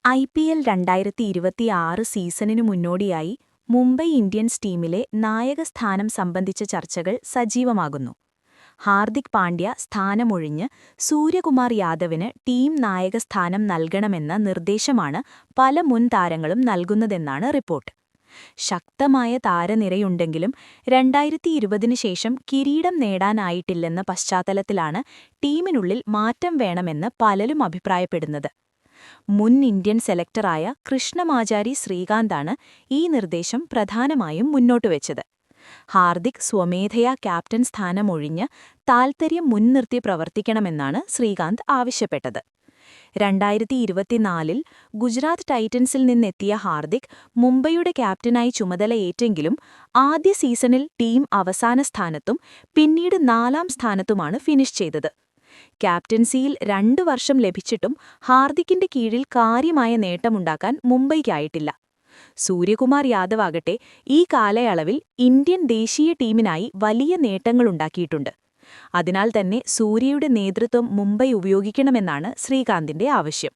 IPL 2026 സീസണിനു മുന്നോടിയായി Mumbai Indians ടീമിലെ നായകസ്ഥാനം സംബന്ധിച്ച ചർച്ചകൾ സജീവമാകുന്നു. ഹാർദിക് പാണ്ഡ്യ സ്ഥാനമൊഴിഞ്ഞ് സൂര്യകുമാർ യാദവിന് ടീം നായകസ്ഥാനം നൽകണമെന്ന നിർദ്ദേശമാണ് പല മുൻ താരങ്ങളും നൽകുന്നതെന്നാണ് റിപ്പോർട്ട്. ശക്തമായ താരനിരയുണ്ടെങ്കിലും 2020 ശേഷം കിരീടം നേടാനായിട്ടില്ലെന്ന പശ്ചാത്തലത്തിലാണ് ടീമിനുള്ളിൽ മാറ്റം വേണമെന്ന് പലരും അഭിപ്രായപ്പെടുന്നത്. മുൻ ഇന്ത്യൻ സെലക്ടറായ കൃഷ്ണമാചാരി ശ്രീകാന്താണ് ഈ നിർദ്ദേശം പ്രധാനമായും മുന്നോട്ടുവെച്ചത്. ഹാർദിക് സ്വമേധയാ ക്യാപ്റ്റൻ സ്ഥാനമൊഴിഞ്ഞ് താൽപര്യം മുൻനിർത്തി പ്രവർത്തിക്കണമെന്നാണ് ശ്രീകാന്ത് ആവശ്യപ്പെട്ടത്. 2024 ഗുജറാത്ത് ടൈറ്റൻസിൽ നിന്നെത്തിയ ഹാർദിക് മുംബൈയുടെ ക്യാപ്റ്റനായി ചുമതലയേറ്റെങ്കിലും ആദ്യ സീസണിൽ ടീം അവസാന സ്ഥാനത്തും പിന്നീട് 4ാം സ്ഥാനത്തുമാണ് ഫിനിഷ് ചെയ്തത്. ക്യാപ്റ്റൻസിയിൽ 2 വർഷം ലഭിച്ചിട്ടും ഹാർദിക്കിന്റെ കീഴിൽ കാര്യമായ നേട്ടമുണ്ടാക്കാൻ മുംബൈക്കായിട്ടില്ല. സൂര്യകുമാർ യാദവ് ആകട്ടെ ഈ കാലയളവിൽ ഇന്ത്യൻ ദേശീയ ടീമിനായി വലിയ നേട്ടങ്ങളുണ്ടാക്കിയിട്ടുണ്ട്. അതിനാൽ തന്നെ സൂര്യയുടെ നേതൃത്വം മുംബൈ ഉപയോഗിക്കണമെന്നാണ് ശ്രീകാന്തിന്റെ ആവശ്യം.